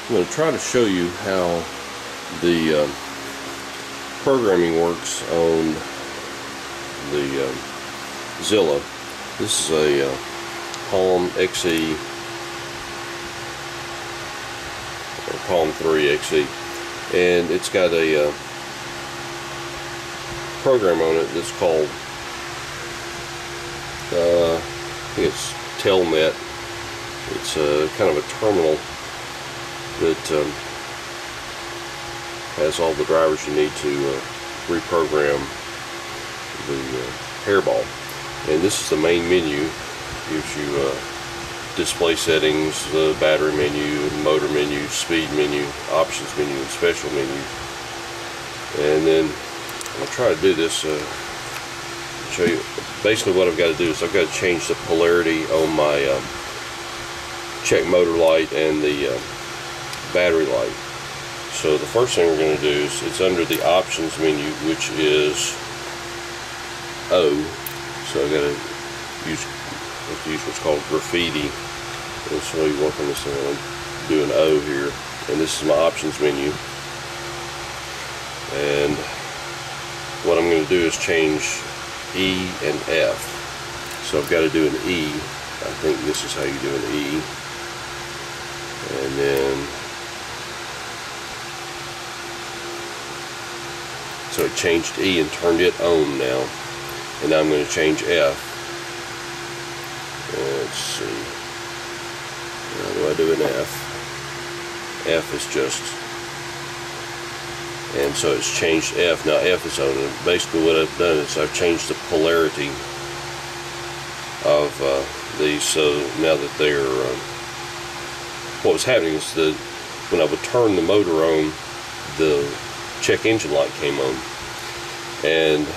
I'm going to try to show you how the programming works on the Zilla. This is a Palm XE, or Palm 3 XE, and it's got a program on it that's called, I think it's Telnet. It's kind of a terminal that has all the drivers you need to reprogram the hairball. And this is the main menu. Gives you display settings, the battery menu, motor menu, speed menu, options menu, and special menus. And then I'll try to do this, show you. Basically what I've got to do is I've got to change the polarity on my check motor light and the battery light. So the first thing we're going to do is, it's under the options menu, which is O. So I've got to use what's called graffiti. And so you work on this thing. I'm doing O here, and this is my options menu. And what I'm going to do is change E and F. So I've got to do an E. I think this is how you do an E. And then, so it changed E and turned it on now. And now I'm going to change F. Let's see. How do I do an F? F is just, and so it's changed F. Now F is on. And basically what I've done is I've changed the polarity of these, so now that they're, what was happening is that when I would turn the motor on, the check engine light came on, and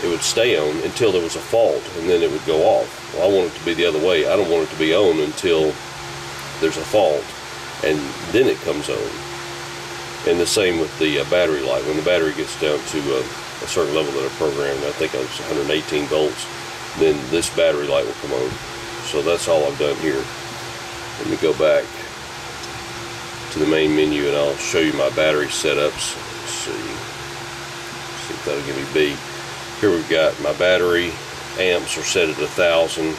it would stay on until there was a fault, and then it would go off. Well, I want it to be the other way. I don't want it to be on until there's a fault, and then it comes on. And the same with the battery light. When the battery gets down to a certain level that I programmed, I think it was 118 volts, then this battery light will come on. So that's all I've done here. Let me go back to the main menu and I'll show you my battery setups. Let's see if that'll give me B. Here we've got my battery amps are set at 1000.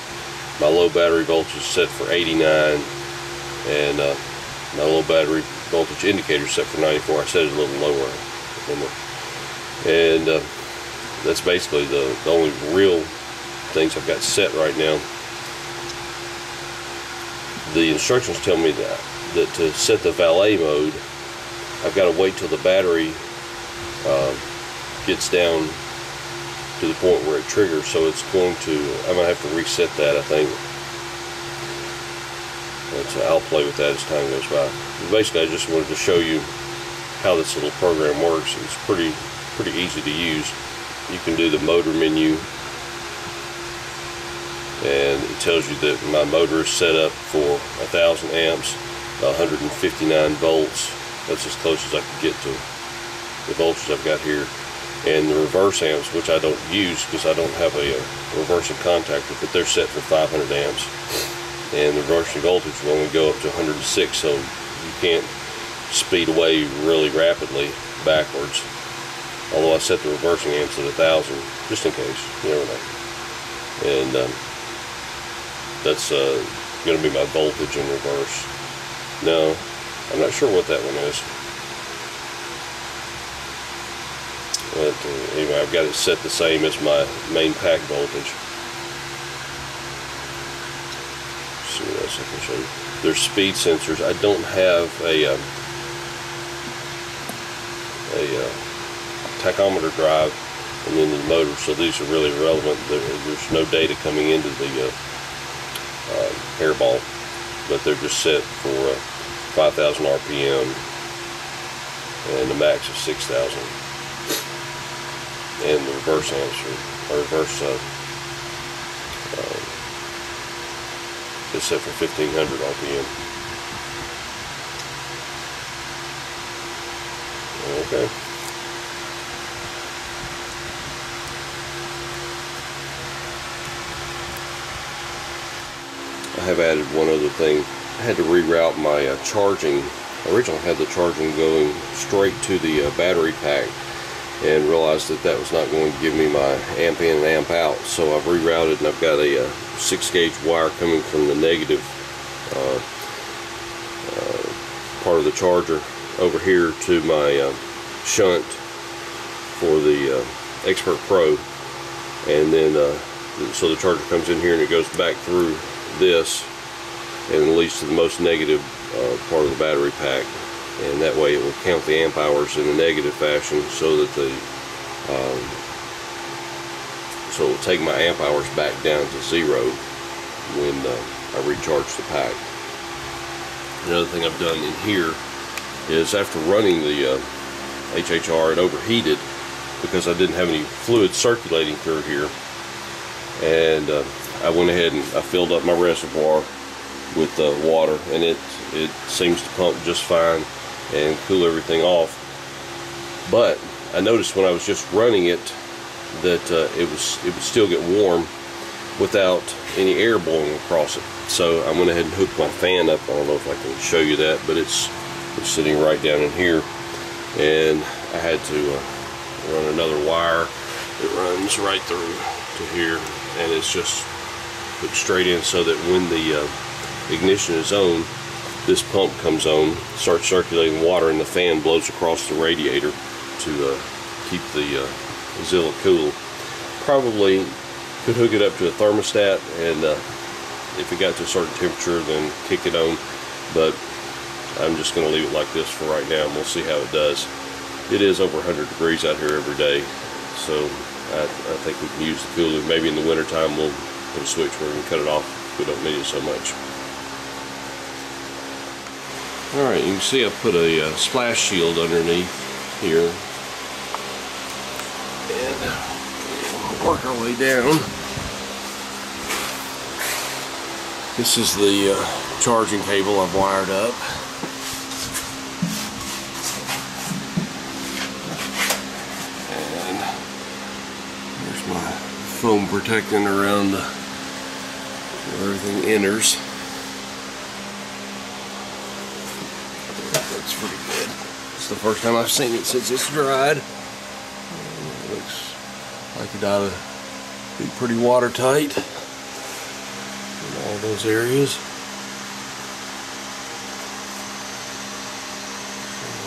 My low battery voltage is set for 89, and my low battery voltage indicator is set for 94. I set it a little lower, and that's basically the only real things I've got set right now. The instructions tell me that to set the valet mode, I've got to wait till the battery gets down to the point where it triggers. So it's going to, I'm going to have to reset that, I think. So I'll play with that as time goes by. Basically, I just wanted to show you how this little program works. It's pretty easy to use. You can do the motor menu, and it tells you that my motor is set up for 1000 amps, 159 volts. That's as close as I can get to the voltage I've got here. And the reverse amps, which I don't use because I don't have a reversing contactor, but they're set for 500 amps. And the reversing voltage will only go up to 106, so you can't speed away really rapidly backwards. Although I set the reversing amps at 1000, just in case, you never know. And that's going to be my voltage in reverse. No, I'm not sure what that one is. But anyway, I've got it set the same as my main pack voltage. Let's see what else I can show you. There's speed sensors. I don't have a tachometer drive and then the motor, so these are really irrelevant. There's no data coming into the hairball, but they're just set for 5,000 RPM and a max of 6,000. And the reverse amps are reverse is set for 1500 RPM. Okay. I have added one other thing. had to reroute my charging. I originally had the charging going straight to the battery pack, and realized that that was not going to give me my amp in and amp out. So I've rerouted, and I've got a 6-gauge wire coming from the negative part of the charger over here to my shunt for the Expert Pro, and then so the charger comes in here and it goes back through this and leads to the most negative part of the battery pack, and that way it will count the amp hours in a negative fashion, so that the so it will take my amp hours back down to 0 when I recharge the pack. Another thing I've done in here is, after running the HHR, it overheated because I didn't have any fluid circulating through here, and I went ahead and I filled up my reservoir with water, and it seems to pump just fine and cool everything off. But I noticed when I was just running it that it would still get warm without any air blowing across it. So I went ahead and hooked my fan up. I don't know if I can show you that, but it's sitting right down in here, and I had to run another wire that runs right through to here, and it's just hooked straight in, so that when the ignition is on, this pump comes on, starts circulating water, and the fan blows across the radiator to keep the Zilla cool. Probably could hook it up to a thermostat, and if it got to a certain temperature, then kick it on, but I'm just going to leave it like this for right now, and we'll see how it does. It is over 100 degrees out here every day, so I think we can use the cooler. Maybe in the winter time we'll put a switch where we can cut it off if we don't need it so much. Alright, you can see I put a splash shield underneath here, and we'll work our way down. This is the charging cable I've wired up. And there's my foam protecting around where everything enters. Looks pretty good. It's the first time I've seen it since it's dried. It looks like it ought to be pretty watertight in all those areas.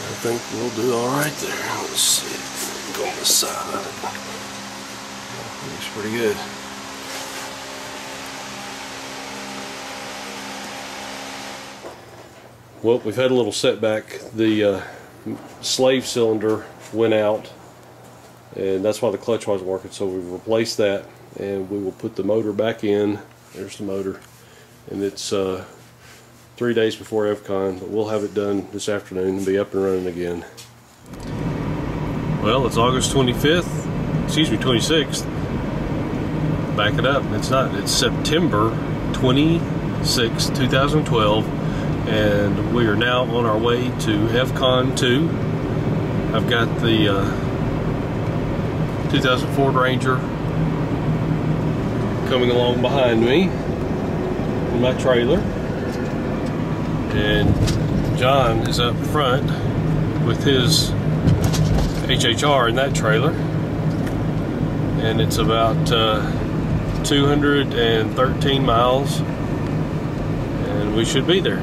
I think we'll do alright there. Let's see. Go on this side. Looks pretty good. Well, we've had a little setback. The slave cylinder went out, and that's why the clutch wasn't working, so we've replaced that, and we will put the motor back in. There's the motor, and it's 3 days before EVCON, but we'll have it done this afternoon and be up and running again. Well, it's August 25th, excuse me, 26th. Back it up. It's not. It's September 26, 2012. And we are now on our way to EVCON 2. I've got the 2000 Ford Ranger coming along behind me in my trailer, and John is up front with his HHR in that trailer, and it's about 213 miles, and we should be there.